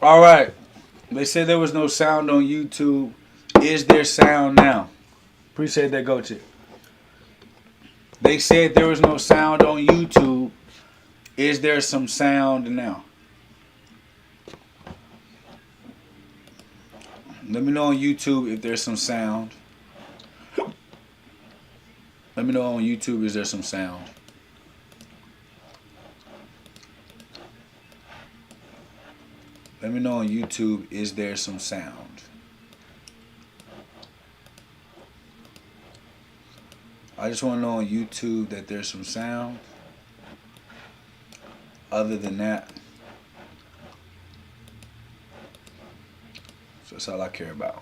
All right. They said there was no sound on YouTube. Is there sound now? Appreciate that, Go Chick. They said there was no sound on YouTube. Is there some sound now? Let me know on YouTube if there's some sound. Let me know on YouTube is there some sound. Let me know on YouTube is there some sound. I just want to know on YouTube that there's some sound. Other than that, so that's all I care about.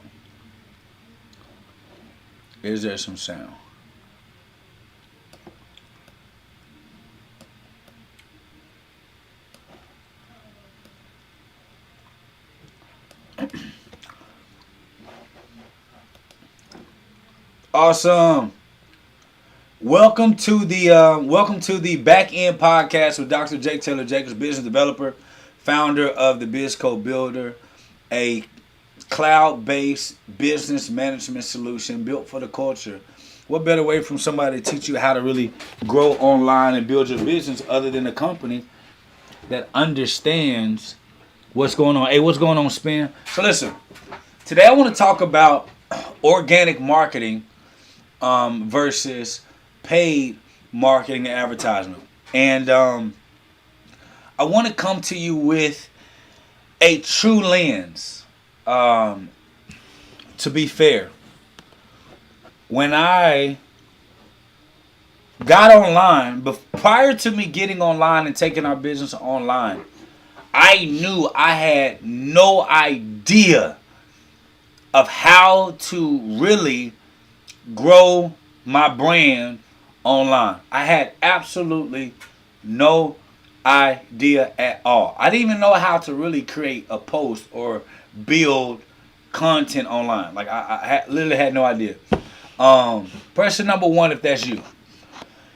Is there some sound? Awesome. Welcome to the Back End Podcast with Dr. J. Tayler Jacobs, business developer, founder of the Biz Code Builder, a cloud-based business management solution built for the culture. What better way from somebody to teach you how to really grow online and build your business other than a company that understands what's going on? Hey, what's going on, Spin? So listen, today I want to talk about organic marketing versus paid marketing and advertisement. And I want to come to you with a true lens. To be fair, when I got online, prior to me getting online and taking our business online, I knew I had no idea of how to really grow my brand online. I had absolutely no idea at all. I didn't even know how to really create a post or build content online. Like I literally had no idea. Person number one, if that's you.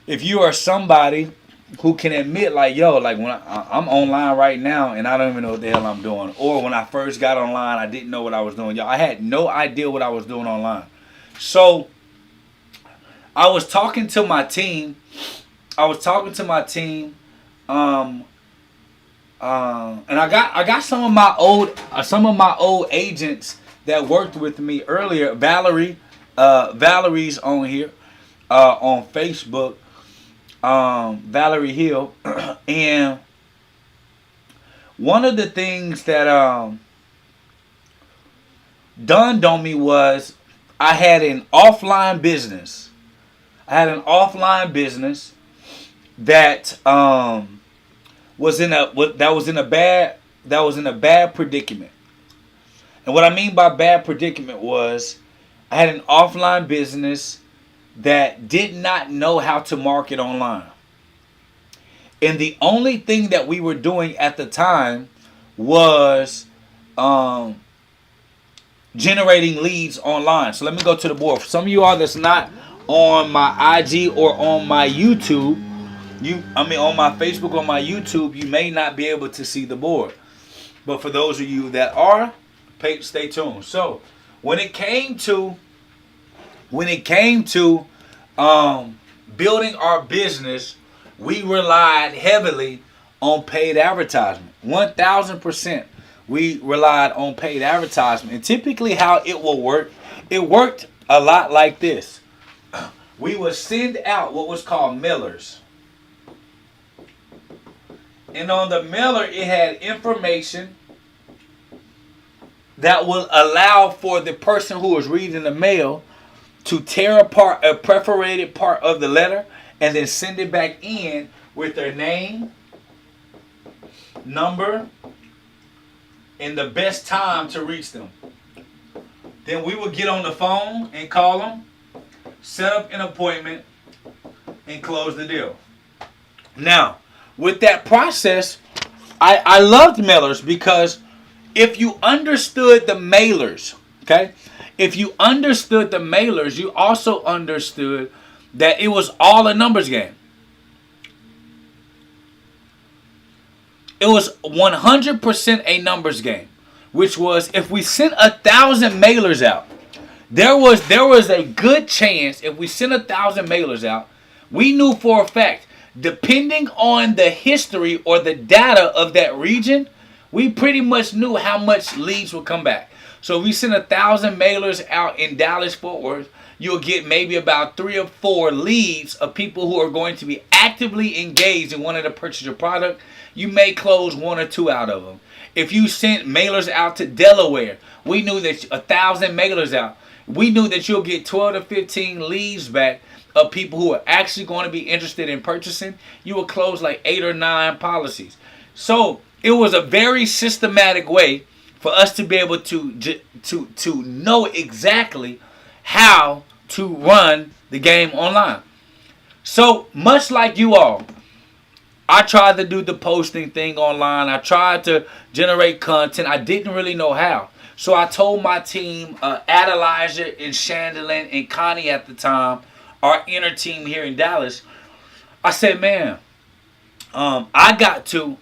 If you are somebody who can admit like, yo, like when I'm online right now and I don't even know what the hell I'm doing. Or when I first got online, I didn't know what I was doing. Yo, I had no idea what I was doing online. So I was talking to my team. And I got some of my old agents that worked with me earlier. Valerie's on here on Facebook. Valerie Hill. And one of the things that dawned on me was I had an offline business. That was in a bad predicament. And what I mean by bad predicament was I had an offline business that did not know how to market online. And the only thing that we were doing at the time was generating leads online. So let me go to the board. For some of you all that's not on my IG or on my YouTube, on my Facebook or my YouTube, you may not be able to see the board. But for those of you that are, stay tuned. So when it came to building our business, we relied heavily on paid advertisement. 1,000%. We relied on paid advertisement. And typically how it will work, it worked a lot like this. We would send out what was called mailers. And on the mailer, it had information that will allow for the person who was reading the mail to tear apart a perforated part of the letter and then send it back in with their name, number, and the best time to reach them. Then we would get on the phone and call them, set up an appointment, and close the deal. Now, with that process, I loved mailers because if you understood the mailers, okay? If you understood the mailers, you also understood that it was all a numbers game. It was 100% a numbers game. which was if we sent 1,000 mailers out, there was a good chance if we sent 1,000 mailers out, we knew for a fact, depending on the history or the data of that region, we pretty much knew how much leads would come back. So if we send 1,000 mailers out in Dallas, Fort Worth, you'll get maybe about 3 or 4 leads of people who are going to be actively engaged and wanting to purchase your product. You may close 1 or 2 out of them. If you sent mailers out to Delaware, we knew that 1,000 mailers out, we knew that you'll get 12 to 15 leads back of people who are actually going to be interested in purchasing. You will close like 8 or 9 policies. So it was a very systematic way for us to be able to know exactly how to run the game online. So much like you all, I tried to do the posting thing online. I tried to generate content. I didn't really know how. So I told my team, Adelijah and Chandler and Connie at the time, our inner team here in Dallas, I said, man, I got to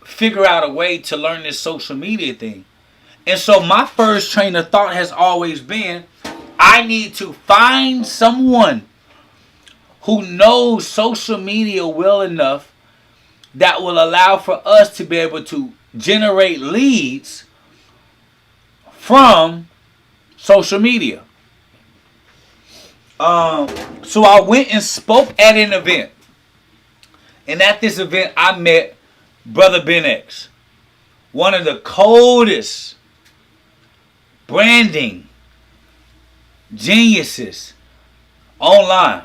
figure out a way to learn this social media thing. And so my first train of thought has always been, I need to find someone who knows social media well enough that will allow for us to be able to generate leads from social media. So I went and spoke at an event. And at this event, I met Brother Ben X, one of the coldest branding geniuses online.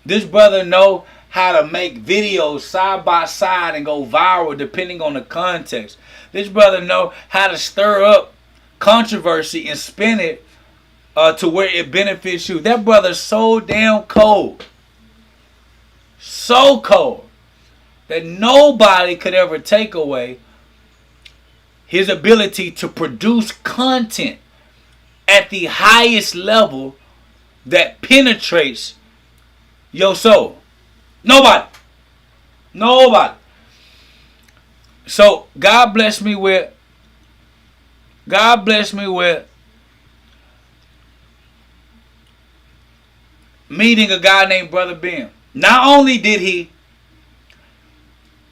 This brother know how to make videos side by side and go viral depending on the context. This brother know how to stir up controversy and spin it to where it benefits you. That brother's so damn cold. So cold that nobody could ever take away his ability to produce content at the highest level that penetrates your soul. Nobody. So God blessed me with meeting a guy named Brother Ben. Not only did he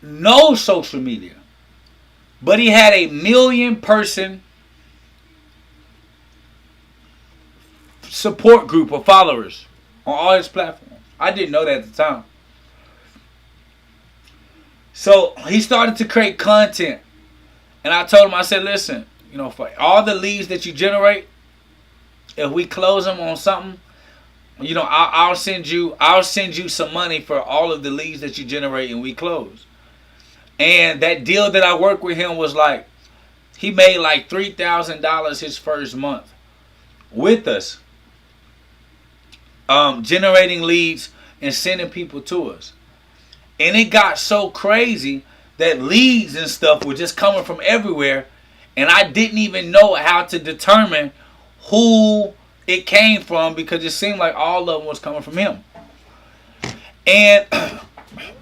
know social media, but he had a 1 million person support group of followers on all his platforms. I didn't know that at the time. So he started to create content. And I told him, I said, listen, for all the leads that you generate, if we close them on something, I'll send you some money for all of the leads that you generate and we close. And that deal that I worked with him was like, he made like $3,000 his first month with us, generating leads and sending people to us. And it got so crazy that leads and stuff were just coming from everywhere, and I didn't even know how to determine who it came from because it seemed like all of them was coming from him. And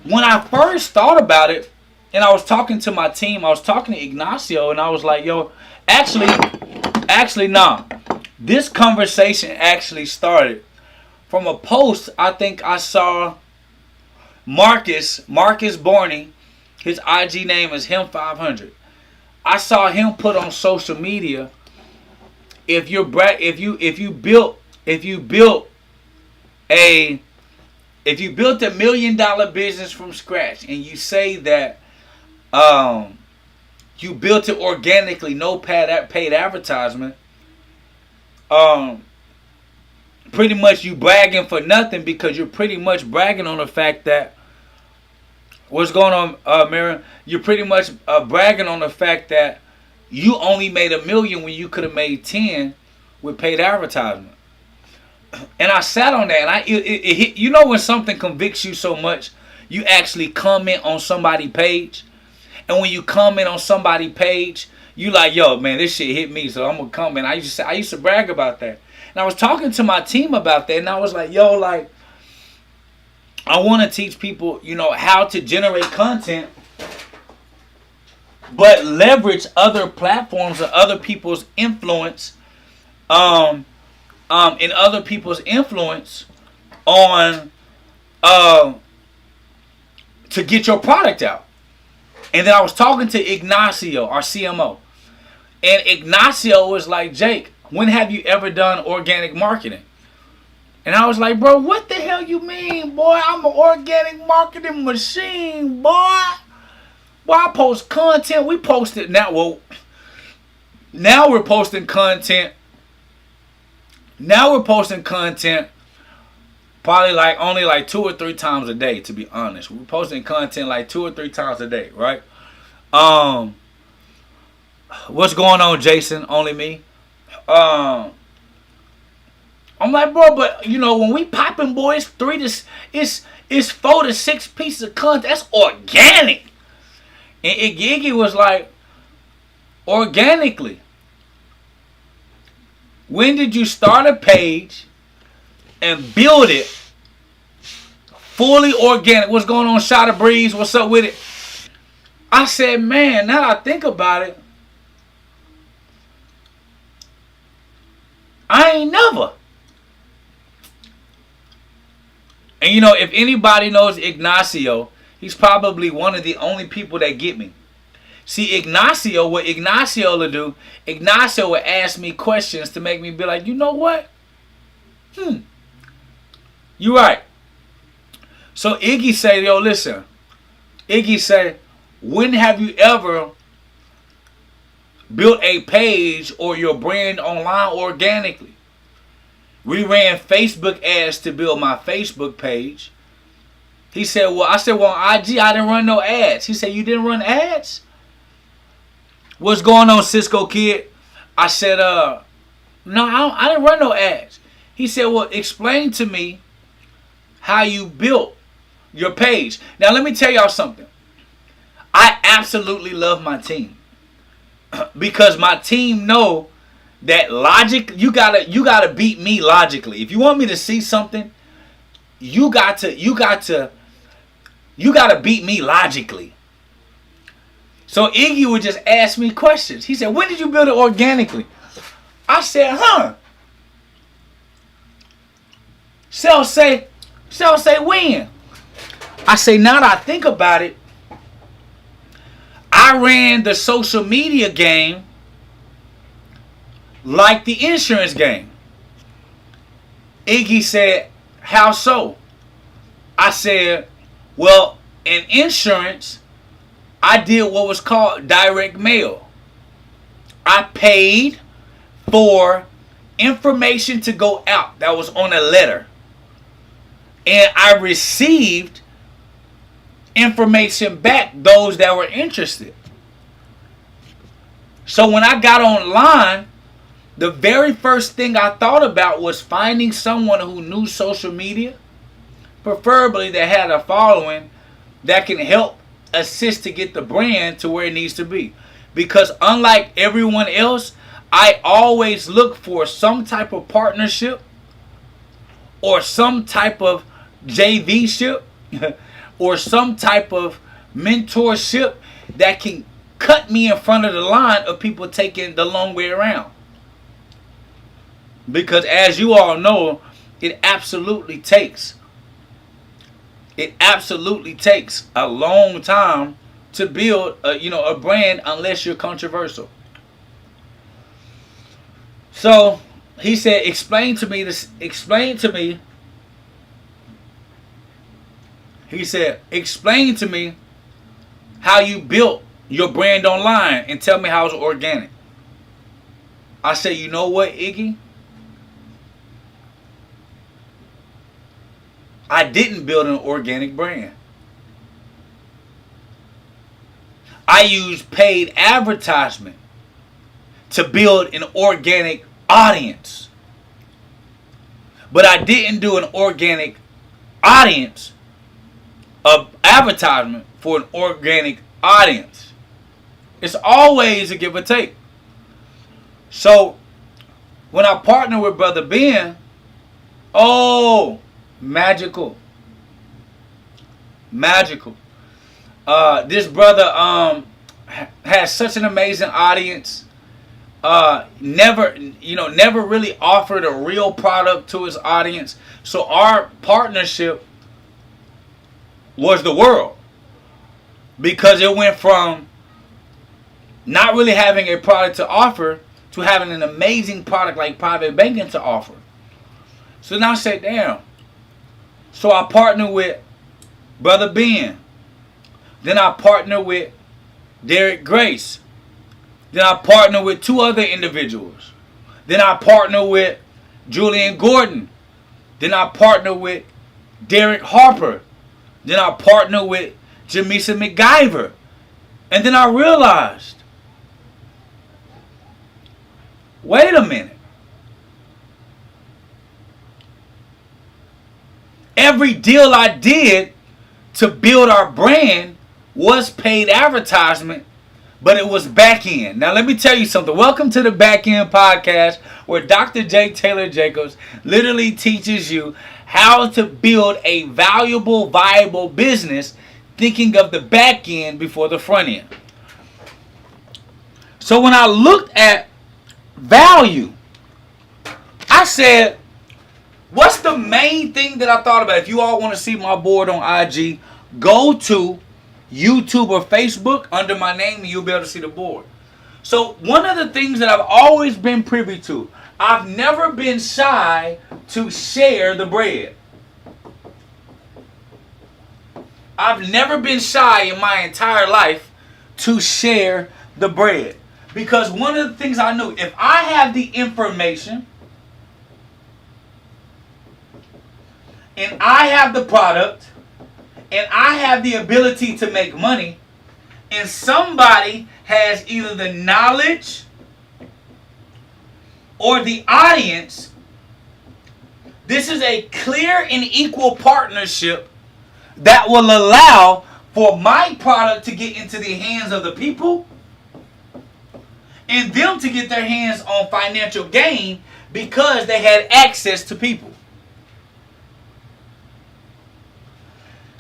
when I first thought about it, and I was talking to my team, I was talking to Ignacio, and I was like, yo, actually, nah. This conversation actually started from a post I think I saw Marcus Borney, his IG name is him500. I saw him put on social media, if you built a $1 million business from scratch and you say that you built it organically, no paid advertisement, pretty much you bragging for nothing because you're pretty much bragging on the fact that what's going on, Miriam? You're pretty much bragging on the fact that you only made $1 million when you could have made 10 with paid advertisement. And I sat on that, and it hit, when something convicts you so much, you actually comment on somebody's page, and when you comment on somebody's page, you like, yo, man, this shit hit me, so I'm gonna comment. I used to brag about that, and I was talking to my team about that, and I was like, yo, like, I want to teach people, how to generate content but leverage other platforms or other people's influence, in other people's influence on to get your product out. And then I was talking to Ignacio, our CMO, and Ignacio was like, Jake, when have you ever done organic marketing? And I was like, bro, what the hell you mean, boy? I'm an organic marketing machine, boy. Boy, I post content. We posted now. Well, now we're posting content. Now we're posting content probably like only like 2 or 3 times a day, to be honest. We're posting content like 2 or 3 times a day, right? What's going on, Jason? Only me. I'm like, bro, but you know, when we popping, boys, it's 4 to 6 pieces of content. That's organic. And Iggy was like, organically. When did you start a page and build it fully organic? What's going on, Shot of Breeze? What's up with it? I said, man, now that I think about it, I ain't never. And you know, if anybody knows Ignacio, he's probably one of the only people that get me. See, Ignacio, what Ignacio will do, Ignacio will ask me questions to make me be like, you know what? You right. So Iggy say, yo, listen. Iggy say, when have you ever built a page or your brand online organically? We ran Facebook ads to build my Facebook page. He said, well, I said, well, on IG, I didn't run no ads. He said, you didn't run ads? What's going on, Cisco Kid? I said, no, I didn't run no ads. He said, well, explain to me how you built your page. Now, let me tell y'all something. I absolutely love my team. Because my team know that logic, you gotta beat me logically. If you want me to see something, you gotta beat me logically. So Iggy would just ask me questions. He said, when did you build it organically? I said, Cell say when? I say, now that I think about it, I ran the social media game like the insurance game. Iggy said, how so? I said, well, in insurance, I did what was called direct mail. I paid for information to go out that was on a letter. And I received information back, those that were interested. So when I got online, the very first thing I thought about was finding someone who knew social media, preferably that had a following that can help assist to get the brand to where it needs to be. Because unlike everyone else, I always look for some type of partnership or some type of JV ship or some type of mentorship that can cut me in front of the line of people taking the long way around. Because as you all know, it absolutely takes a long time to build a brand unless you're controversial. So he said, explain to me. He said, explain to me how you built your brand online and tell me how it's organic. I said, you know what, Iggy? I didn't build an organic brand. I used paid advertisement to build an organic audience. But I didn't do an organic audience of advertisement for an organic audience. It's always a give or take. So when I partner with Brother Ben, magical. This brother has such an amazing audience. Never really offered a real product to his audience. So our partnership was the world, because it went from not really having a product to offer to having an amazing product like private banking to offer. So now I said, damn. So I partnered with Brother Ben. Then I partnered with Derek Grace. Then I partnered with 2 other individuals. Then I partnered with Julian Gordon. Then I partnered with Derek Harper. Then I partnered with Jamisa McGyver. And then I realized, wait a minute. Every deal I did to build our brand was paid advertisement, but it was back end. Now let me tell you something. Welcome to the Back End Podcast, where Dr. J. Tayler Jacobs literally teaches you how to build a valuable, viable business, thinking of the back end before the front end. So when I looked at value, I said, what's the main thing that I thought about? If you all want to see my board on IG, go to YouTube or Facebook under my name and you'll be able to see the board. So one of the things that I've always been privy to, I've never been shy to share the bread. I've never been shy in my entire life to share the bread. Because one of the things I knew, if I have the information and I have the product and I have the ability to make money, and somebody has either the knowledge or the audience, this is a clear and equal partnership that will allow for my product to get into the hands of the people and them to get their hands on financial gain because they had access to people.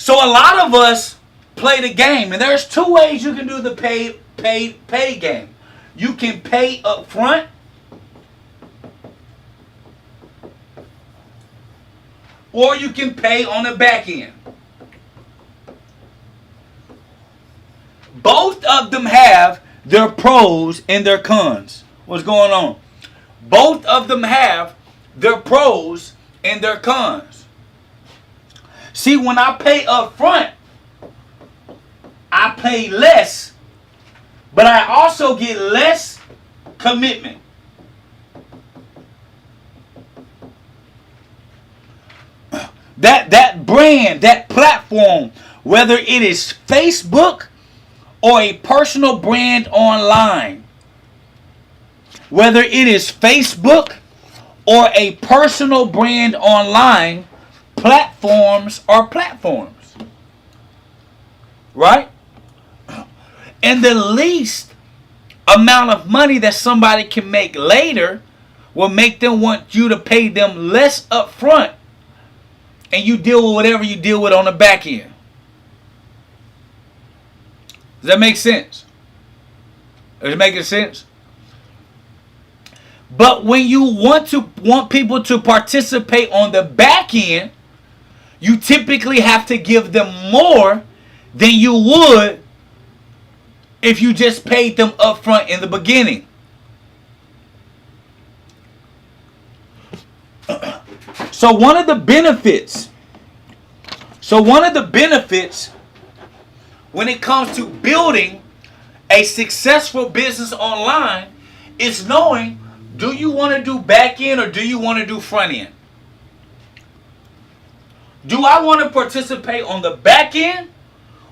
So a lot of us play the game, and there's 2 ways you can do the pay game. You can pay up front, or you can pay on the back end. Both of them have their pros and their cons. What's going on? Both of them have their pros and their cons. See, when I pay up front, I pay less, but I also get less commitment. That brand, that platform, whether it is Facebook or a personal brand online, whether it is Facebook or a personal brand online, platforms are platforms, right? And the least amount of money that somebody can make later will make them want you to pay them less up front, and you deal with whatever you deal with on the back end. Does that make sense? Is it making sense? But when you want people to participate on the back end, you typically have to give them more than you would if you just paid them up front in the beginning. So one of the benefits when it comes to building a successful business online is knowing, do you want to do back end or do you want to do front end? Do I want to participate on the back end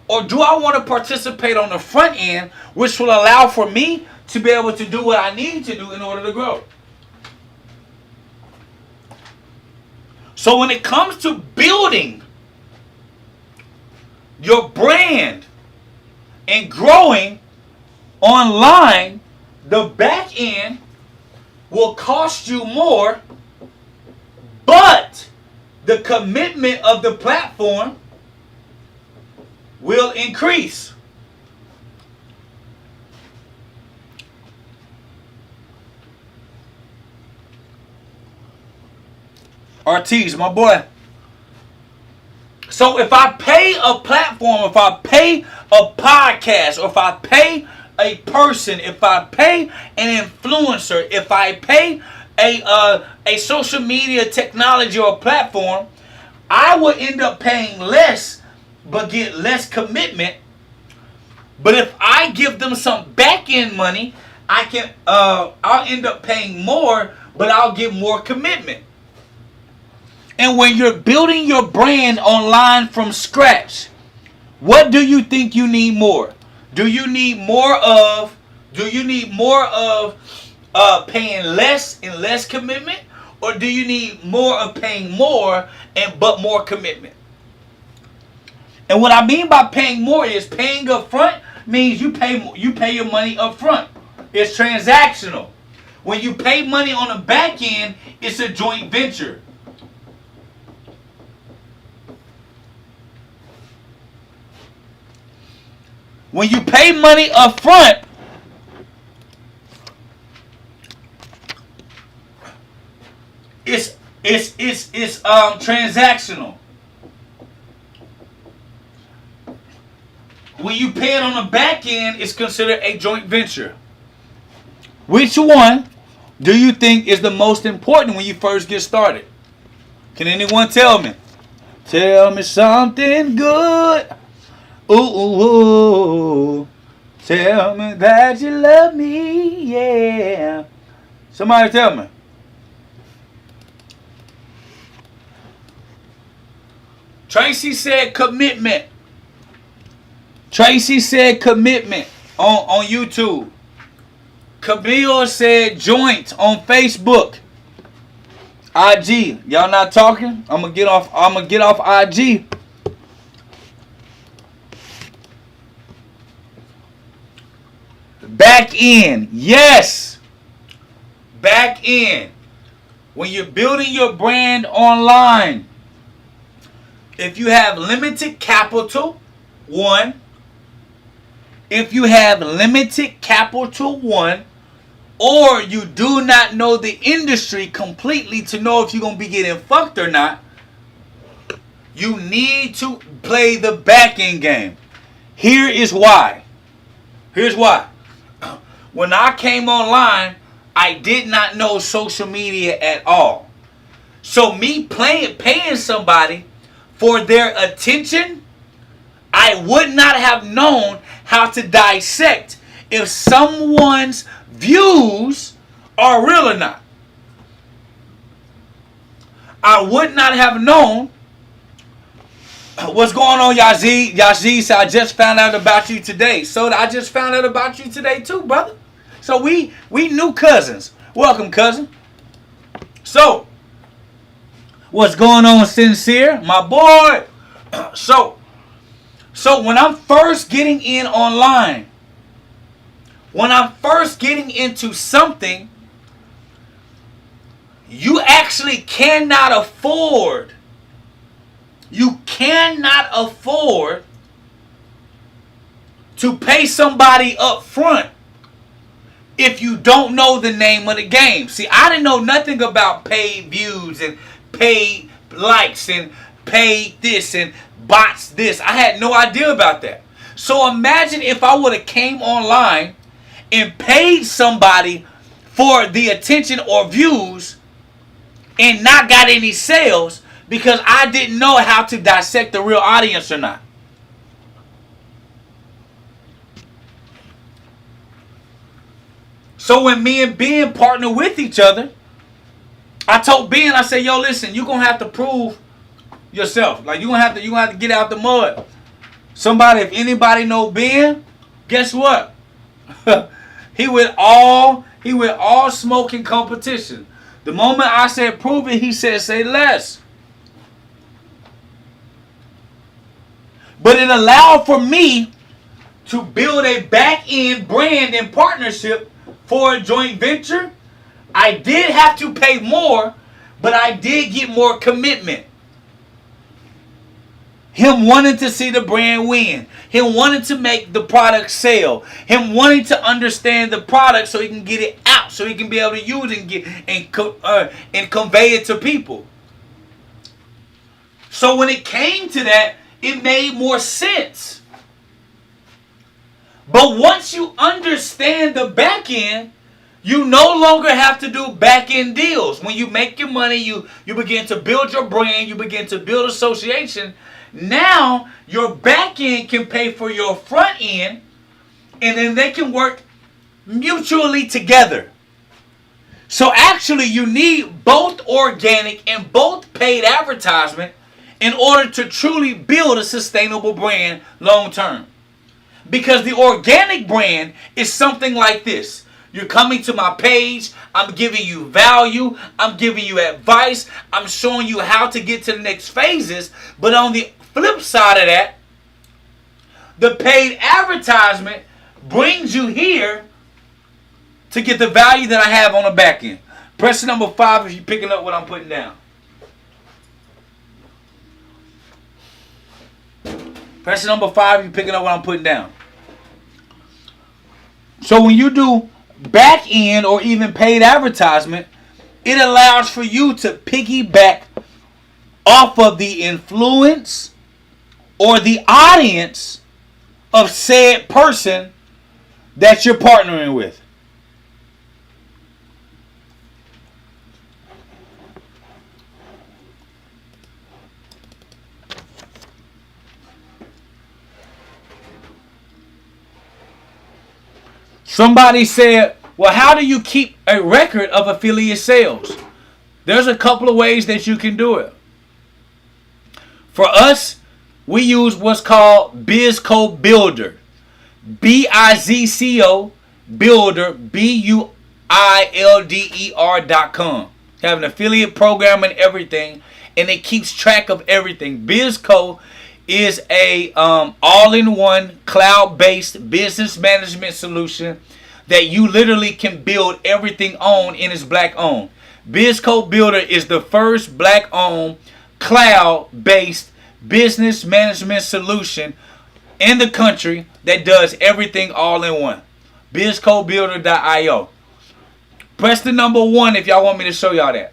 or do I want to participate on the front end, which will allow for me to be able to do what I need to do in order to grow? So when it comes to building your brand and growing online, the back end will cost you more, but the commitment of the platform will increase. Ortiz, my boy. So if I pay a platform, if I pay a podcast, or if I pay a person, if I pay an influencer, if I pay a social media technology or platform, I will end up paying less but get less commitment. But if I give them some back end money, I'll end up paying more, but I'll get more commitment. And when you're building your brand online from scratch, what do you think you need more? Do you need more of paying less and less commitment, or do you need more of paying more but more commitment? And what I mean by paying more is paying up front means you pay your money up front. It's transactional. When you pay money on the back end, it's a joint venture. When you pay money up front, it's transactional. When you pay it on the back end, it's considered a joint venture. Which one do you think is the most important when you first get started? Can anyone tell me? Tell me something good. Ooh, ooh, ooh. Tell me that you love me, yeah. Somebody tell me. Tracy said commitment. Tracy said commitment on YouTube. Camille said joint on Facebook. IG. Y'all not talking? I'm gonna get off IG. Back end. Yes. Back end. When you're building your brand online, if you have limited capital, one. If you have limited capital, one, or you do not know the industry completely to know if you're going to be getting fucked or not, you need to play the back end game. Here is why. Here's why. When I came online, I did not know social media at all. So me paying somebody for their attention, I would not have known how to dissect if someone's views are real or not. I would not have known what's going on, Yazid. Yazid said, I just found out about you today. So I just found out about you today too, brother. So we new cousins. Welcome, cousin. So, what's going on, Sincere? My boy. So when I'm first getting in online, when I'm first getting into something, you actually cannot afford to pay somebody up front if you don't know the name of the game. See, I didn't know nothing about paid views and paid likes and paid this and bots this. I had no idea about that. So imagine if I would have came online and paid somebody for the attention or views and not got any sales because I didn't know how to dissect the real audience or not. So when me and Ben partner with each other, I told Ben, I said, yo, listen, you're going to have to prove yourself. Like, you're gonna have to get out the mud. Somebody, if anybody know Ben, guess what? he with all smoking competition. The moment I said prove it, he said say less. But it allowed for me to build a back-end brand and partnership for a joint venture. I did have to pay more, but I did get more commitment. Him wanting to see the brand win. Him wanting to make the product sell. Him wanting to understand the product so he can get it out. So he can be able to use it and convey it to people. So when it came to that, it made more sense. But once you understand the back end, you no longer have to do back end deals. When you make your money, you begin to build your brand, you begin to build association. Now your back end can pay for your front end, and then they can work mutually together. So actually you need both organic and both paid advertisement in order to truly build a sustainable brand long term. Because the organic brand is something like this. You're coming to my page, I'm giving you value, I'm giving you advice, I'm showing you how to get to the next phases. But on the flip side of that, the paid advertisement brings you here to get the value that I have on the back end. Press number 5 if you're picking up what I'm putting down. Press number 5 if you're picking up what I'm putting down. So when you do back end or even paid advertisement, it allows for you to piggyback off of the influence or the audience of said person that you're partnering with. Somebody said, well, how do you keep a record of affiliate sales? There's a couple of ways that you can do it. For us, we use what's called BizCo Builder. BIZCO Builder, BUILDER.com. Have an affiliate program and everything, and it keeps track of everything. BizCo is a all-in-one cloud-based business management solution that you literally can build everything on, and it's black-owned. BizCo Builder is the first black-owned cloud-based business management solution in the country that does everything all in one. BizCoBuilder.io. Press the number 1 if y'all want me to show y'all that.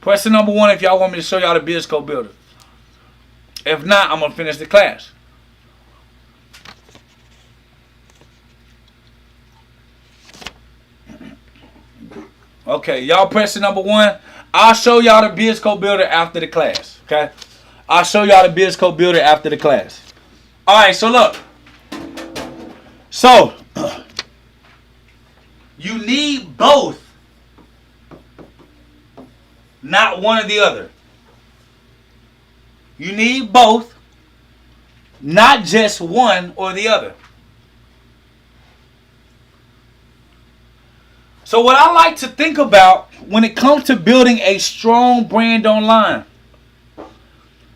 Press the number 1 if y'all want me to show y'all the BizCo Builder. If not, I'm going to finish the class. Okay, y'all press the number 1. I'll show y'all the BizCo Builder after the class. Okay? I'll show y'all the BizCo Builder after the class. Alright, so look. So, you need both. Not one or the other. You need both. Not just one or the other. So what I like to think about when it comes to building a strong brand online,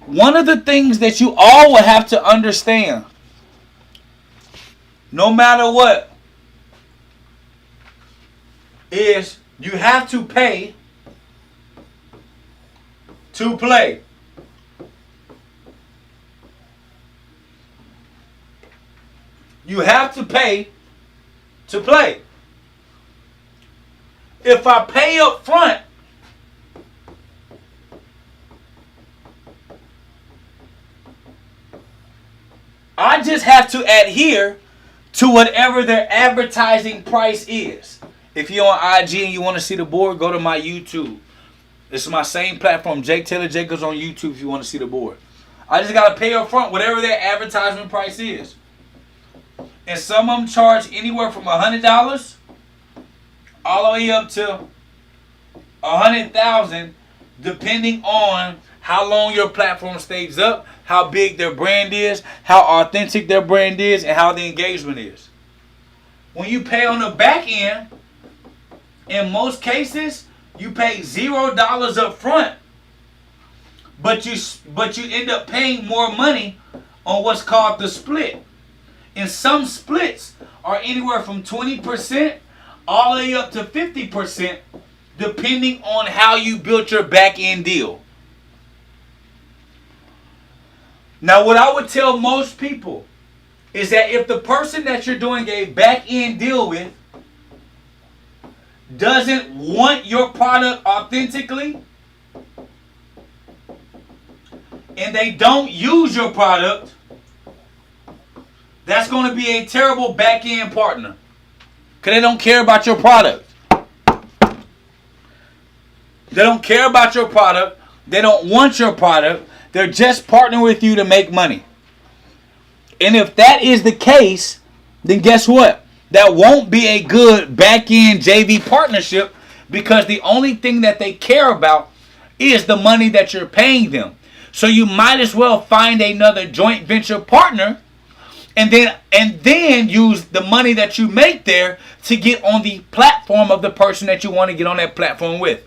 one of the things that you all will have to understand, no matter what, is you have to pay to play. You have to pay to play. If I pay up front, I just have to adhere to whatever their advertising price is. If you're on IG and you want to see the board, go to my YouTube. This is my same platform, Tayler Jacobs on YouTube if you want to see the board. I just got to pay up front whatever their advertisement price is. And some of them charge anywhere from $100 all the way up to $100,000, depending on how long your platform stays up, how big their brand is, how authentic their brand is, and how the engagement is. When you pay on the back end, in most cases, you pay $0 up front, but you end up paying more money on what's called the split. And some splits are anywhere from 20% all the way up to 50%, depending on how you built your back end deal. Now, what I would tell most people is that if the person that you're doing a back end deal with doesn't want your product authentically, and they don't use your product, that's going to be a terrible back-end partner. Because they don't care about your product. They don't care about your product. They don't want your product. They're just partnering with you to make money. And if that is the case, then guess what? That won't be a good back-end JV partnership, because the only thing that they care about is the money that you're paying them. So you might as well find another joint venture partner and then use the money that you make there to get on the platform of the person that you want to get on that platform with.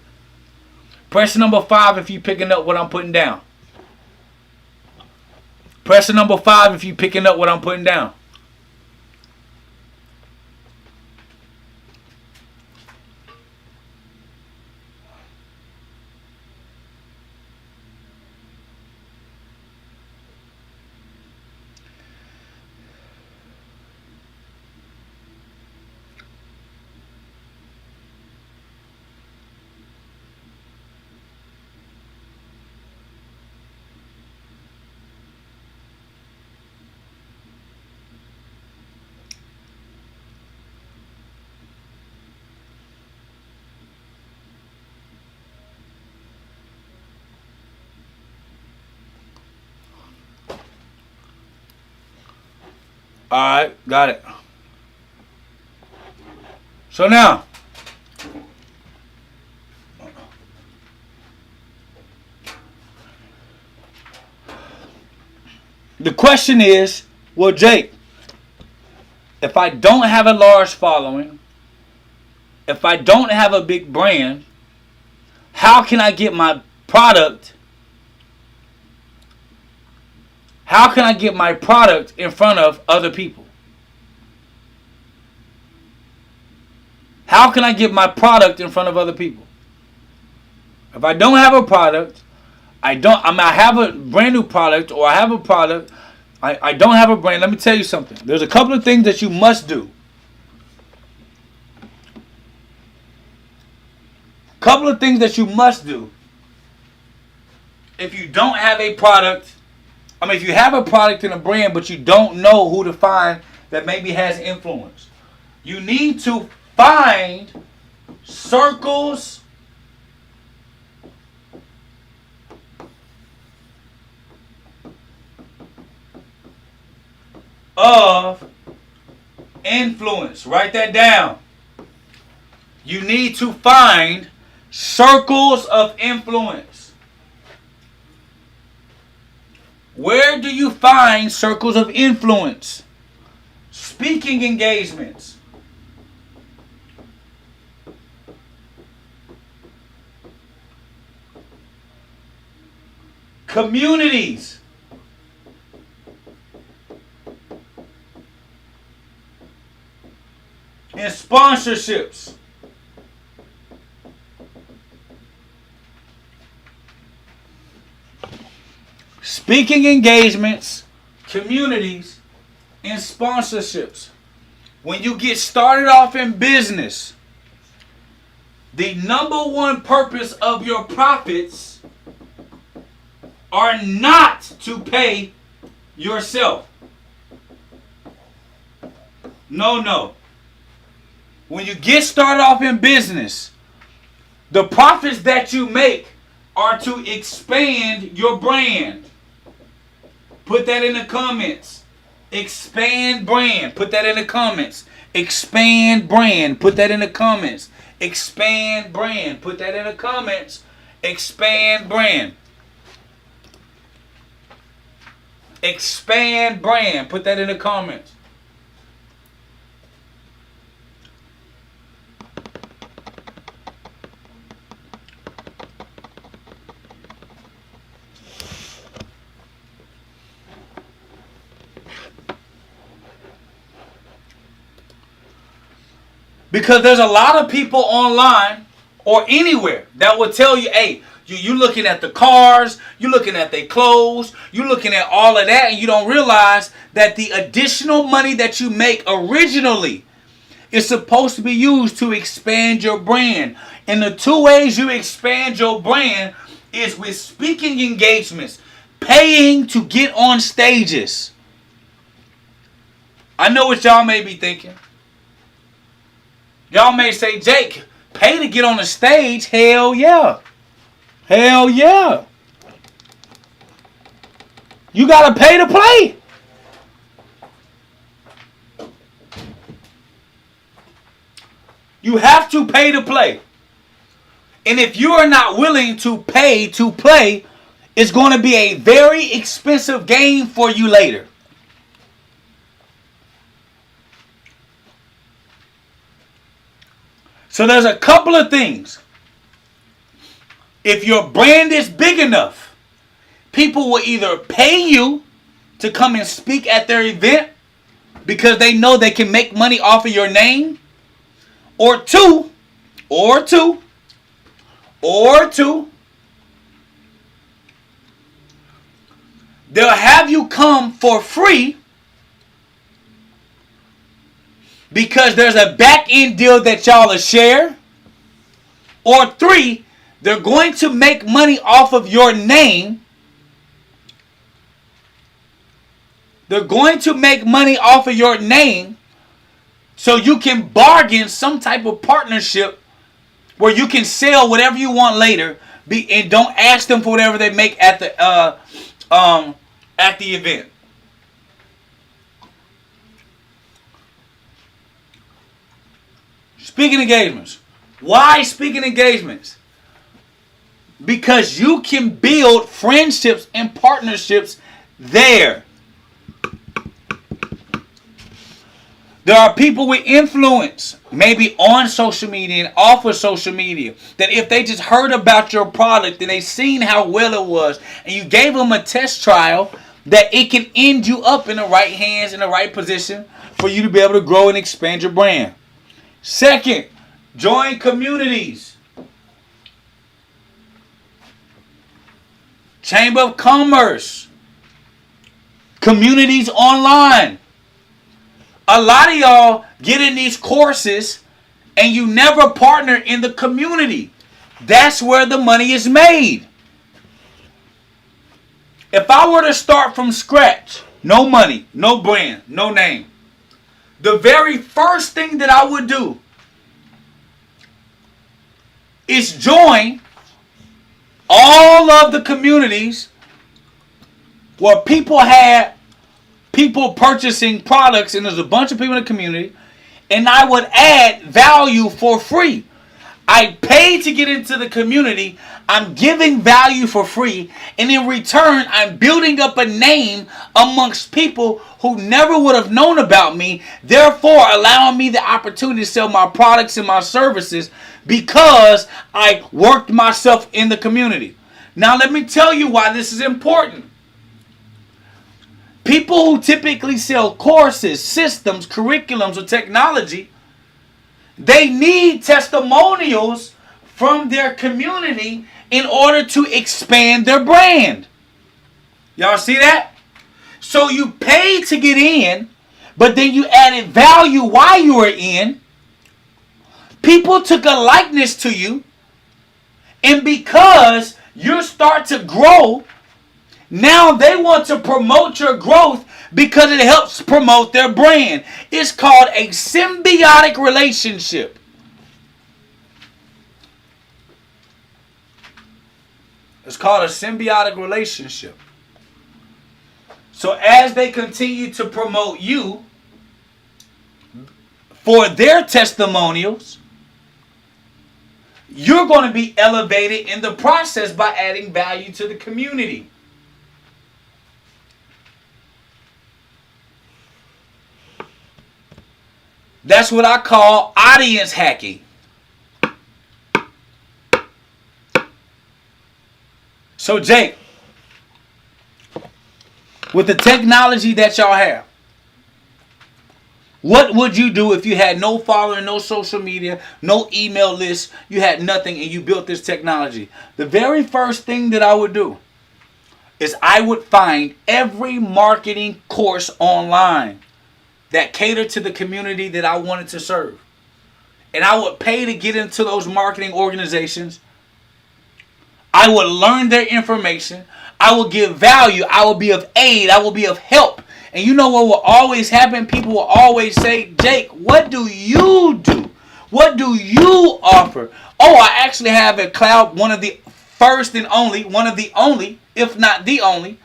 Press number 5 if you're picking up what I'm putting down. Press number 5 if you're picking up what I'm putting down. Alright, got it. So now, the question is, well, Jake, if I don't have a large following, if I don't have a big brand, how can I get my product? How can I get my product in front of other people? How can I get my product in front of other people? If I don't have a product, I have a brand new product, or I have a product, I don't have a brand. Let me tell you something. There's a couple of things that you must do. Couple of things that you must do if you don't have a product. If you have a product and a brand, but you don't know who to find that maybe has influence, you need to find circles of influence. Write that down. You need to find circles of influence. Where do you find circles of influence? Speaking engagements. Communities. And sponsorships. Speaking engagements, communities, and sponsorships. When you get started off in business, the number one purpose of your profits are not to pay yourself. No. When you get started off in business, the profits that you make are to expand your brand. Put that in the comments. Expand brand. Put that in the comments. Expand brand. Put that in the comments. Expand brand. Put that in the comments. Expand brand. Expand brand. Put that in the comments. Because there's a lot of people online or anywhere that will tell you, hey, you looking at the cars, you looking at their clothes, you looking at all of that, and you don't realize that the additional money that you make originally It's supposed to be used to expand your brand. And the two ways you expand your brand is with speaking engagements, paying to get on stages. I know what y'all may be thinking. Y'all may say, Jake, pay to get on the stage? Hell yeah. Hell yeah. You gotta pay to play. You have to pay to play. And if you are not willing to pay to play, it's going to be a very expensive game for you later. So there's a couple of things. If your brand is big enough, people will either pay you to come and speak at their event because they know they can make money off of your name, or two, they'll have you come for free because there's a back end deal that y'all will share. Or three, they're going to make money off of your name. They're going to make money off of your name so you can bargain some type of partnership where you can sell whatever you want later, and don't ask them for whatever they make at the event. Speaking engagements. Why speaking engagements? Because you can build friendships and partnerships there. There are people with influence, maybe on social media and off of social media, that if they just heard about your product and they seen how well it was, and you gave them a test trial, that it can end you up in the right hands, in the right position for you to be able to grow and expand your brand. Second, join communities. Chamber of Commerce. Communities online. A lot of y'all get in these courses and you never partner in the community. That's where the money is made. If I were to start from scratch, no money, no brand, no name, the very first thing that I would do is join all of the communities where people had people purchasing products, and there's a bunch of people in the community, and I would add value for free. I pay to get into the community. I'm giving value for free, and in return, I'm building up a name amongst people who never would have known about me, therefore allowing me the opportunity to sell my products and my services because I worked myself in the community. Now, let me tell you why this is important. People who typically sell courses, systems, curriculums, or technology, they need testimonials from their community in order to expand their brand. Y'all see that? So you paid to get in, but then you added value while you were in. People took a likeness to you, and because you start to grow, now they want to promote your growth because it helps promote their brand. It's called a symbiotic relationship. It's called a symbiotic relationship. So as they continue to promote you for their testimonials, you're going to be elevated in the process by adding value to the community. That's what I call audience hacking. So Jake, with the technology that y'all have, what would you do if you had no following, no social media, no email list, you had nothing, and you built this technology? The very first thing that I would do is I would find every marketing course online that catered to the community that I wanted to serve. and I would pay to get into those marketing organizations. I would learn their information. I will give value. I will be of aid. I will be of help. And you know what will always happen? People will always say, Jake, what do you do? What do you offer? Oh, I actually have a cloud, one of the first and only, one of the only, if not the only,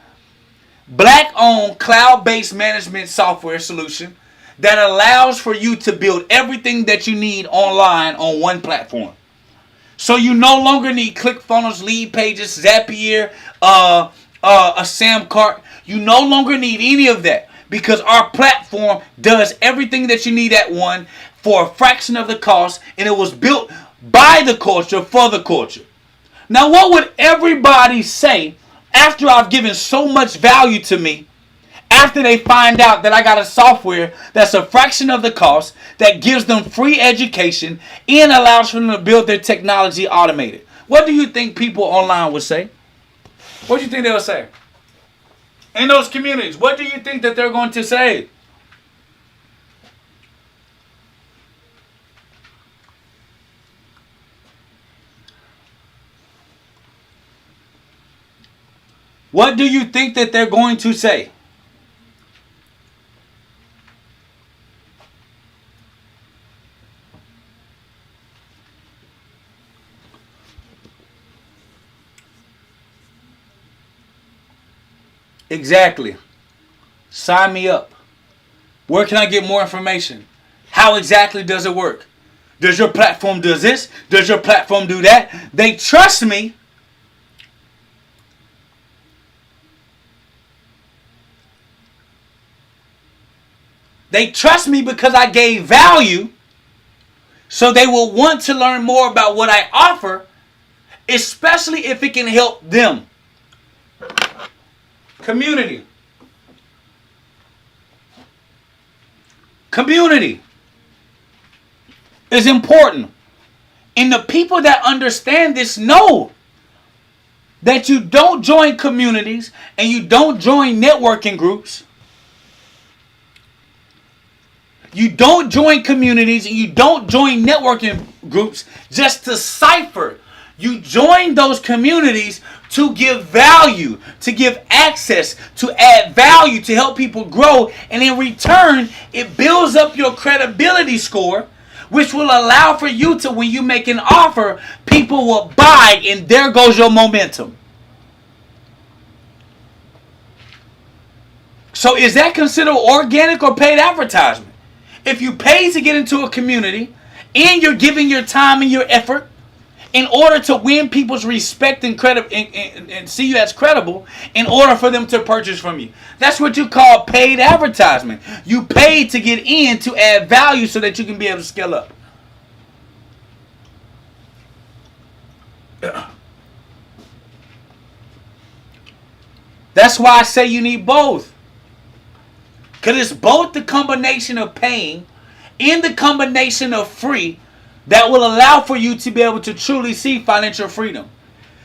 black-owned cloud-based management software solution that allows for you to build everything that you need online on one platform. So you no longer need ClickFunnels, Lead Pages, Zapier, a Samcart. You no longer need any of that because our platform does everything that you need at one for a fraction of the cost, and it was built by the culture for the culture. Now, what would everybody say after I've given so much value to me, after they find out that I got a software that's a fraction of the cost, that gives them free education, and allows for them to build their technology automated? What do you think people online would say? What do you think they'll say? In those communities, what do you think that they're going to say? What do you think that they're going to say? Exactly. Sign me up. Where can I get more information? How exactly does it work? Does your platform do this? Does your platform do that? They trust me. They trust me because I gave value. So they will want to learn more about what I offer, especially if it can help them. Community. Community is important. And the people that understand this know that you don't join communities and you don't join networking groups. You don't join communities and you don't join networking groups just to cipher. You join those communities to give value, to give access, to add value, to help people grow. And in return, it builds up your credibility score, which will allow for you to, when you make an offer, people will buy, and there goes your momentum. So is that considered organic or paid advertisement? If you pay to get into a community and you're giving your time and your effort in order to win people's respect and and see you as credible, in order for them to purchase from you, that's what you call paid advertisement. You pay to get in to add value so that you can be able to scale up. That's why I say you need both. Because it's both the combination of paying and the combination of free that will allow for you to be able to truly see financial freedom.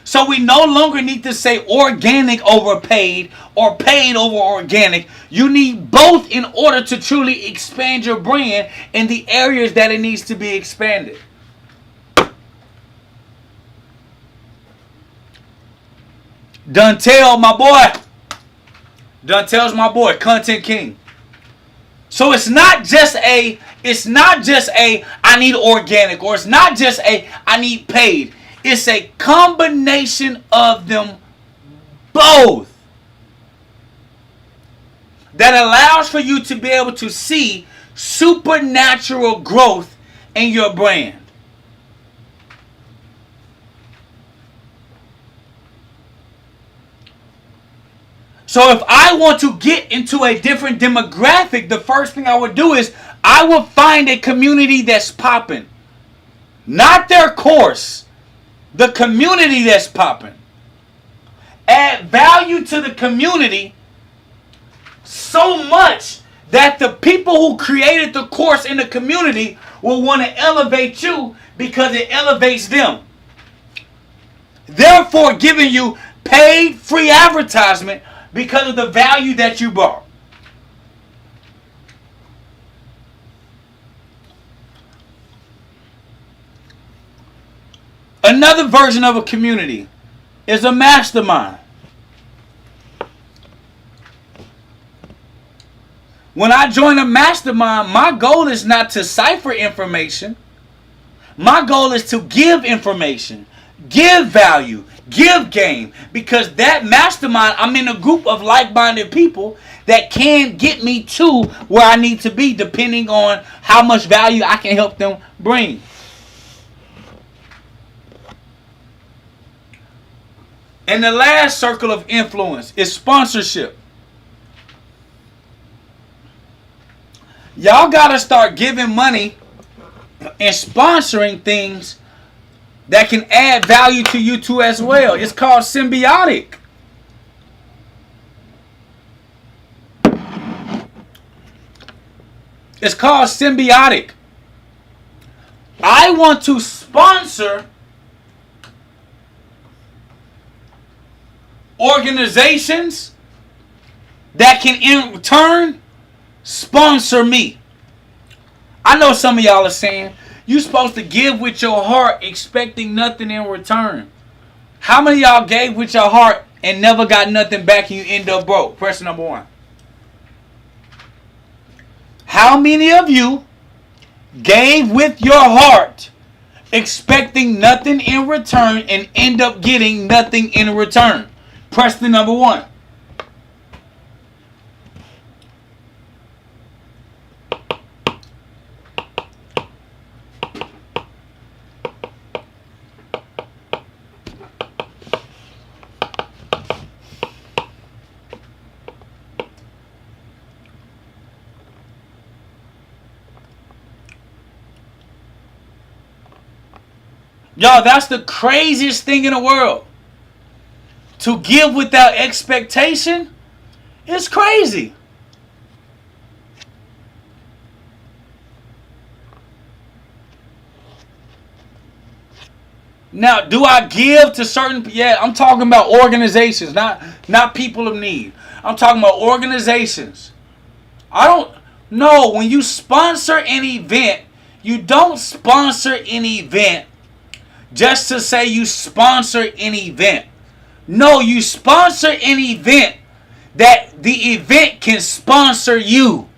So we no longer need to say organic over paid or paid over organic. You need both in order to truly expand your brand in the areas that it needs to be expanded. Duntel, my boy. Duntel's my boy, Content King. So it's not just a I need organic, or it's not just a I need paid. It's a combination of them both that allows for you to be able to see supernatural growth in your brand. So if I want to get into a different demographic, the first thing I would do is I will find a community that's popping. Not their course. The community that's popping. Add value to the community so much that the people who created the course in the community will want to elevate you because it elevates them. Therefore, giving you paid free advertisement because of the value that you brought. Another version of a community is a mastermind. When I join a mastermind, my goal is not to cipher information. My goal is to give information, give value, give game. Because that mastermind, I'm in a group of like-minded people that can get me to where I need to be depending on how much value I can help them bring. And the last circle of influence is sponsorship. Y'all got to start giving money and sponsoring things that can add value to you too as well. It's called symbiotic. It's called symbiotic. I want to sponsor organizations that can in turn sponsor me. I know some of y'all are saying you're supposed to give with your heart expecting nothing in return. How many of y'all gave with your heart and never got nothing back and you end up broke? Question number 1. How many of you gave with your heart expecting nothing in return and end up getting nothing in return? Press the number 1. Y'all, that's the craziest thing in the world. To give without expectation is crazy. Now, do I give to certain... Yeah, I'm talking about organizations, not people of need. I'm talking about organizations. I don't know. When you sponsor an event, you don't sponsor an event just to say you sponsor an event. No, you sponsor an event that the event can sponsor you.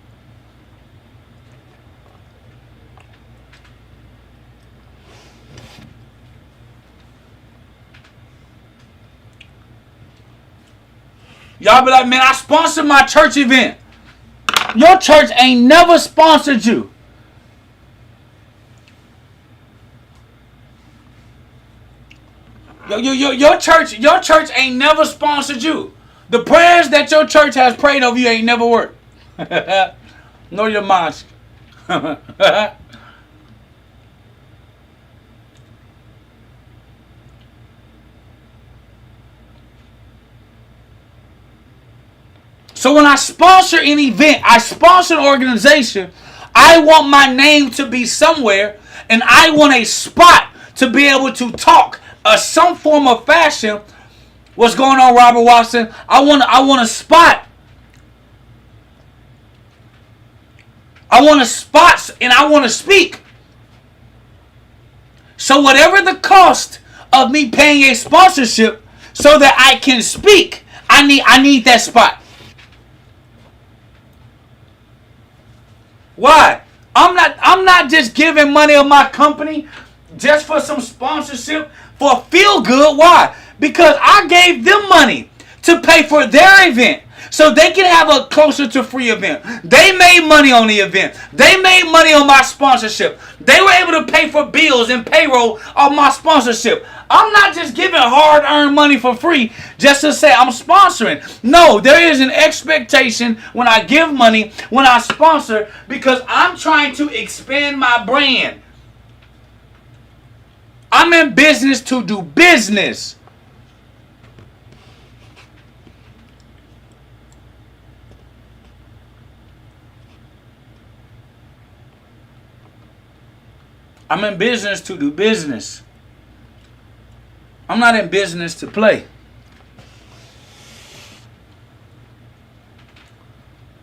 Y'all be like, man, I sponsored my church event. Your church ain't never sponsored you. Your church ain't never sponsored you. The prayers that your church has prayed over you ain't never worked. Nor your mosque. So when I sponsor an event, I sponsor an organization, I want my name to be somewhere, and I want a spot to be able to talk some form of fashion. What's going on, Robert Watson? I want a spot. I want a spot and I want to speak. So whatever the cost of me paying a sponsorship so that I can speak, I need that spot. Why? I'm not just giving money of my company just for some sponsorship for feel good. Why? Because I gave them money to pay for their event so they can have a closer to free event. They made money on the event. They made money on my sponsorship. They were able to pay for bills and payroll on my sponsorship. I'm not just giving hard-earned money for free just to say I'm sponsoring. No, there is an expectation when I give money, when I sponsor, because I'm trying to expand my brand. I'm in business to do business. I'm in business to do business. I'm not in business to play.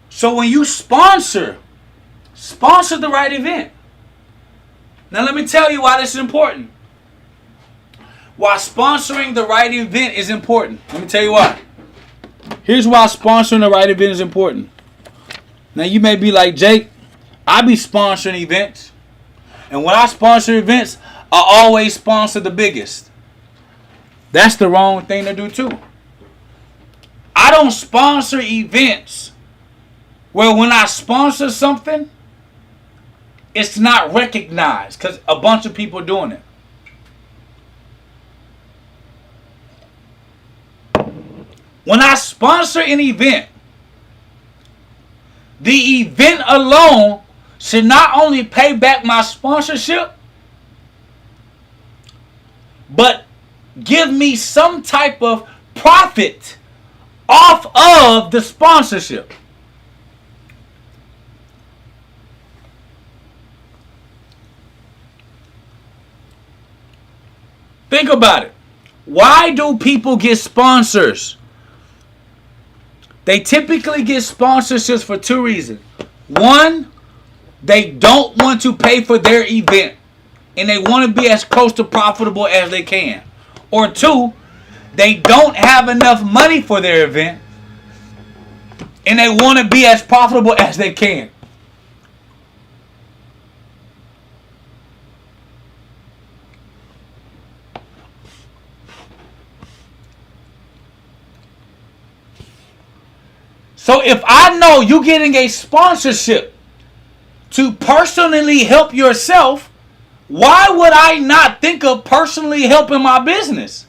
So when you sponsor the right event. Now let me tell you why this is important. why sponsoring the right event is important. Let me tell you why. Here's why sponsoring the right event is important. Now you may be like, Jake, I be sponsoring events. And when I sponsor events, I always sponsor the biggest. That's the wrong thing to do too. I don't sponsor events where when I sponsor something, it's not recognized because a bunch of people are doing it. When I sponsor an event, the event alone should not only pay back my sponsorship, but give me some type of profit off of the sponsorship. Think about it. Why do people get sponsors? They typically get sponsorships for two reasons. One, they don't want to pay for their event and they want to be as close to profitable as they can. Or two, they don't have enough money for their event and they want to be as profitable as they can. So if I know you're getting a sponsorship to personally help yourself, why would I not think of personally helping my business?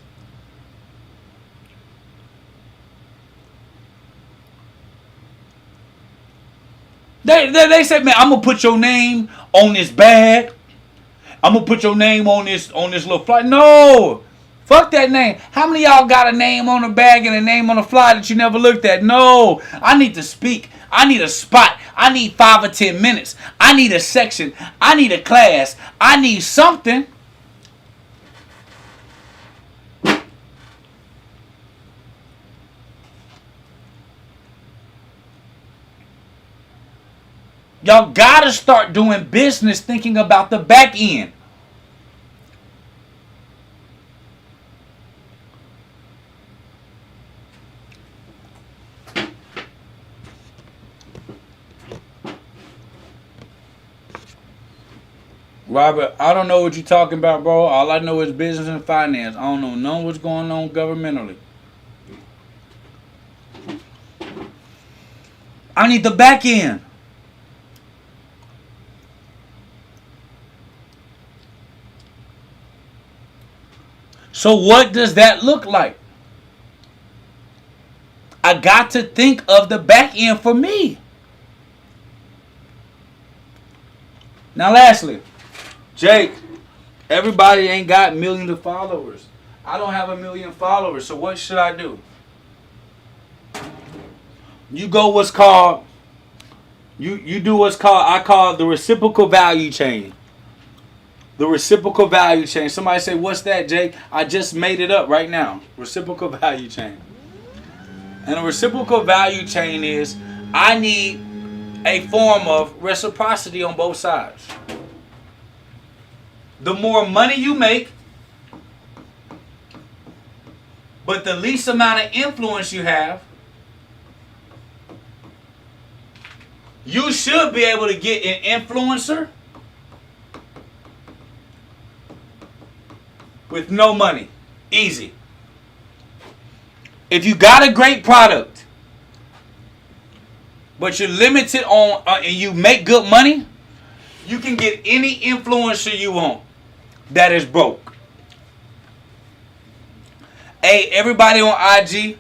They said, man, I'm gonna put your name on this bag. I'm gonna put your name on this little fly. No. Fuck that name. How many of y'all got a name on a bag and a name on a fly that you never looked at? No. I need to speak. I need a spot. I need 5 or 10 minutes. I need a section. I need a class. I need something. Y'all gotta start doing business thinking about the back end. Robert, I don't know what you're talking about, bro. All I know is business and finance. I don't know none of what's going on governmentally. I need the back end. So what does that look like? I got to think of the back end for me. Now lastly, Jake, everybody ain't got millions of followers. I don't have 1 million followers, so what should I do? You go what's called, you do what's called, I call the reciprocal value chain. The reciprocal value chain. Somebody say, what's that, Jake? I just made it up right now. Reciprocal value chain. And a reciprocal value chain is, I need a form of reciprocity on both sides. The more money you make, but the least amount of influence you have, you should be able to get an influencer with no money. Easy. If you got a great product, but you're limited on, and you make good money, you can get any influencer you want that is broke. Hey, everybody on IG,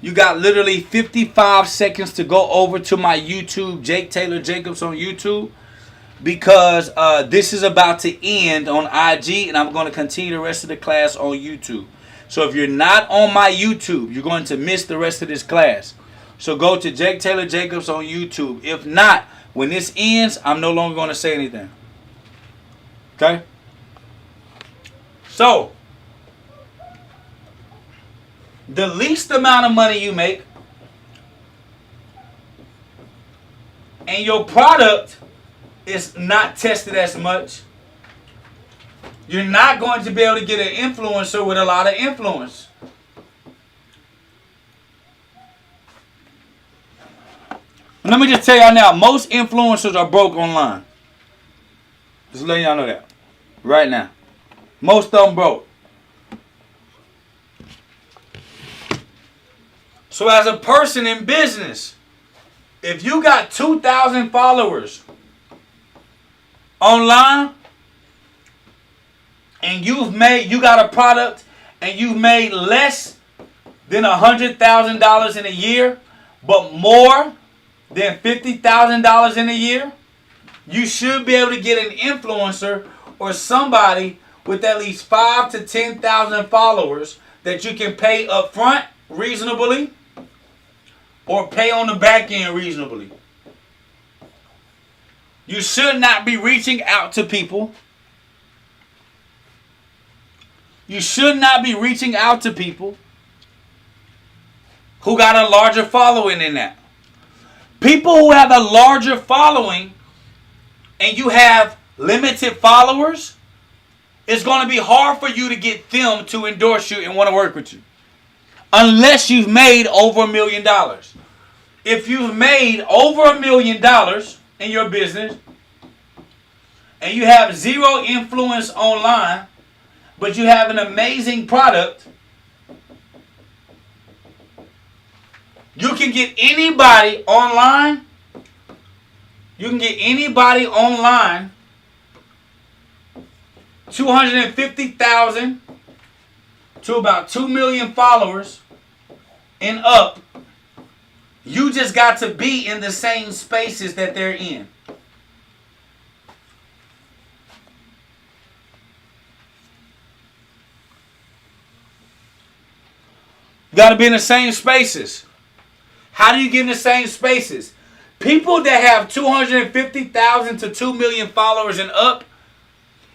you got literally 55 seconds to go over to my YouTube, Jake Tayler Jacobs on YouTube, because this is about to end on IG, and I'm going to continue the rest of the class on YouTube. So if you're not on my YouTube, you're going to miss the rest of this class. So go to Jake Tayler Jacobs on YouTube. If not, when this ends, I'm no longer going to say anything. Okay? So, the least amount of money you make and your product is not tested as much, You're not going to be able to get an influencer with a lot of influence. Let me just tell y'all now, most influencers are broke online. Just letting y'all know that. Right now. Most of them broke. So as a person in business, if you got 2,000 followers online and you got a product and you've made less than $100,000 in a year, but more than $50,000 in a year, you should be able to get an influencer or somebody with at least 5,000 to 10,000 followers that you can pay up front reasonably or pay on the back end reasonably. You should not be reaching out to people. You should not be reaching out to people who got a larger following than that. People who have a larger following and you have limited followers, it's going to be hard for you to get them to endorse you and want to work with you. Unless you've made over $1 million. If you've made over $1 million in your business and you have zero influence online, but you have an amazing product, you can get anybody online. You can get anybody online 250,000 to about 2 million followers and up. You just got to be in the same spaces that they're in. You got to be in the same spaces. How do you get in the same spaces? People that have 250,000 to 2 million followers and up,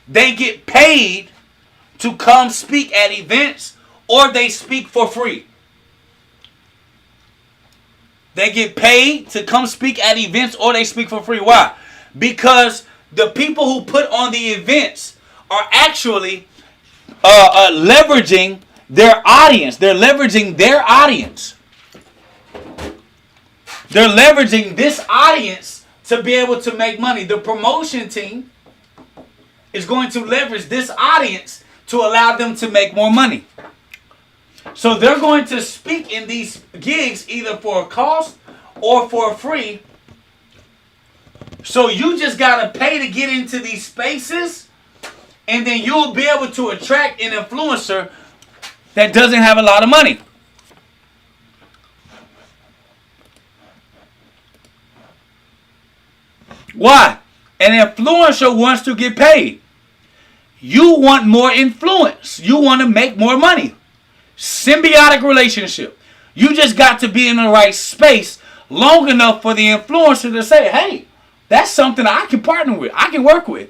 they get paid to come speak at events or they speak for free. They get paid to come speak at events or they speak for free. Why? Because the people who put on the events are actually leveraging their audience. They're leveraging their audience. They're leveraging this audience to be able to make money. The promotion team is going to leverage this audience to allow them to make more money. So they're going to speak in these gigs either for a cost or for free. So you just got to pay to get into these spaces, and then you'll be able to attract an influencer that doesn't have a lot of money. Why? An influencer wants to get paid. You want more influence. You want to make more money. Symbiotic relationship. You just got to be in the right space long enough for the influencer to say, hey, that's something I can partner with. I can work with.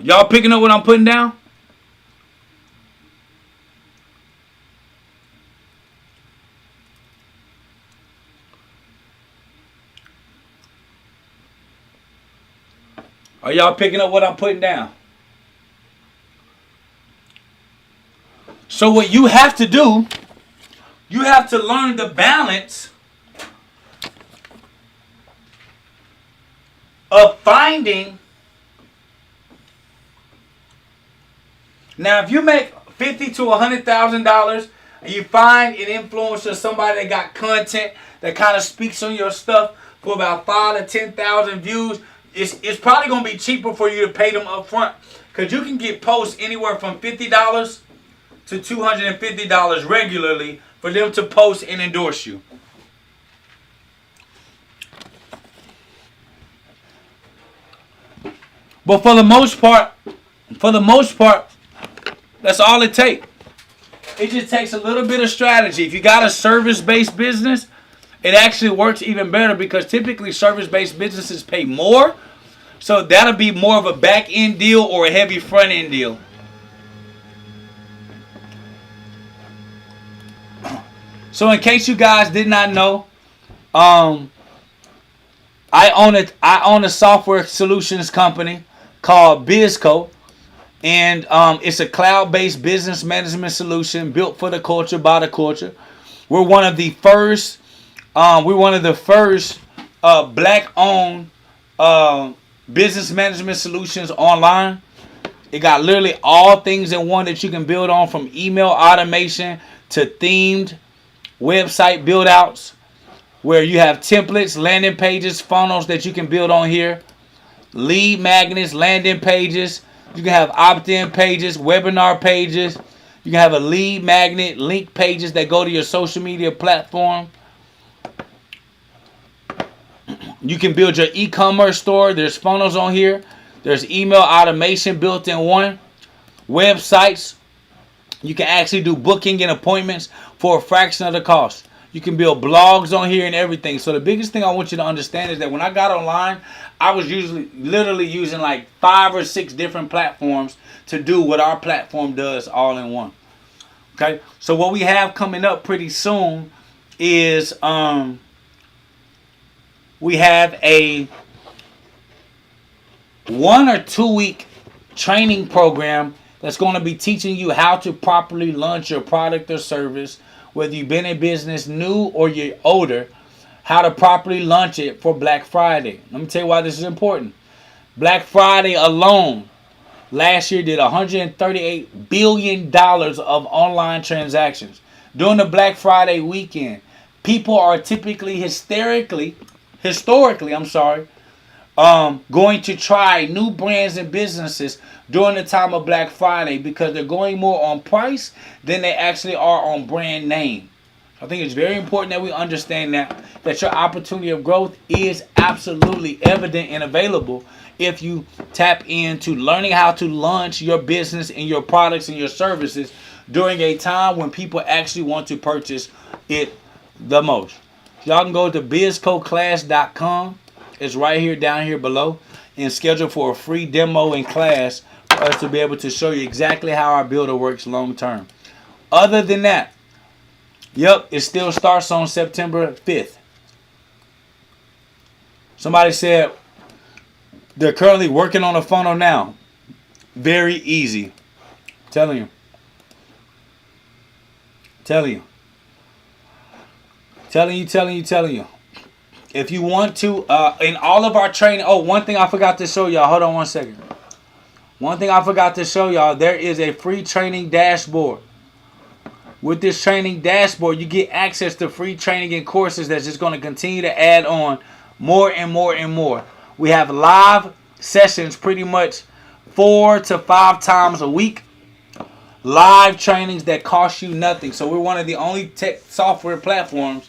Y'all picking up what I'm putting down? Are y'all picking up what I'm putting down? So what you have to do, you have to learn the balance of finding. Now, if you make $50,000 to $100,000 and you find an influencer, somebody that got content that kind of speaks on your stuff for about 5,000 to 10,000 views, it's probably going to be cheaper for you to pay them up front, because you can get posts anywhere from $50 to $250 regularly for them to post and endorse you. But for the most part, that's all it takes. It just takes a little bit of strategy. If you got a service-based business, it actually works even better, because typically service-based businesses pay more. So that'll be more of a back-end deal or a heavy front-end deal. So in case you guys did not know, Um, I own a software solutions company called BizCo, and it's a cloud-based business management solution built for the culture by the culture. We're one of the first. We're one of the first black-owned business management solutions online. It got literally all things in one that you can build on, from email automation to themed website build outs, where you have templates, landing pages, funnels that you can build on here, lead magnets, landing pages. You can have opt-in pages, webinar pages. You can have a lead magnet, link pages that go to your social media platform. You can build your e-commerce store. There's funnels on here. There's email automation built in one. Websites. You can actually do booking and appointments for a fraction of the cost. You can build blogs on here and everything. So the biggest thing I want you to understand is that when I got online, I was literally using like 5 or 6 different platforms to do what our platform does all in one. Okay, so what we have coming up pretty soon is we have a 1 or 2 week training program that's going to be teaching you how to properly launch your product or service, whether you've been in business new or you're older, how to properly launch it for Black Friday. Let me tell you why this is important. Black Friday alone last year did $138 billion of online transactions. During the Black Friday weekend, people are typically historically, going to try new brands and businesses during the time of Black Friday because they're going more on price than they actually are on brand name. I think it's very important that we understand that your opportunity of growth is absolutely evident and available if you tap into learning how to launch your business and your products and your services during a time when people actually want to purchase it the most. Y'all can go to bizcoclass.com. It's right here, down here below, and schedule for a free demo and class for us to be able to show you exactly how our builder works long term. Other than that, it still starts on September 5th. Somebody said they're currently working on a funnel now. Very easy. Telling you. If you want to, in all of our training, one thing I forgot to show y'all. Hold on one second. One thing I forgot to show y'all, there is a free training dashboard. With this training dashboard, you get access to free training and courses that's just going to continue to add on more and more and more. We have live sessions pretty much 4 to 5 times a week. Live trainings that cost you nothing. So we're one of the only tech software platforms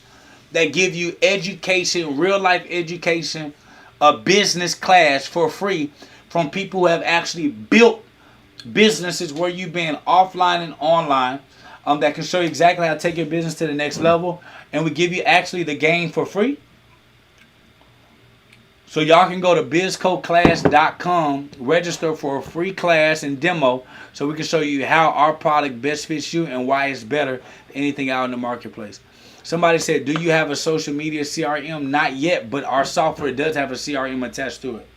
that give you education, real life education, a business class for free from people who have actually built businesses where you've been offline and online, that can show you exactly how to take your business to the next level. And we give you actually the game for free. So y'all can go to bizcoclass.com, register for a free class and demo so we can show you how our product best fits you and why it's better than anything out in the marketplace. Somebody said, do you have a social media CRM? Not yet, but our software does have a CRM attached to it.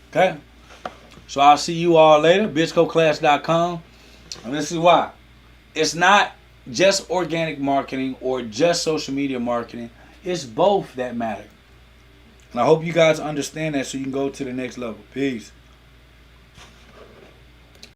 Okay? So I'll see you all later. bizcoclass.com. And this is why. It's not just organic marketing or just social media marketing. It's both that matter. And I hope you guys understand that so you can go to the next level. Peace.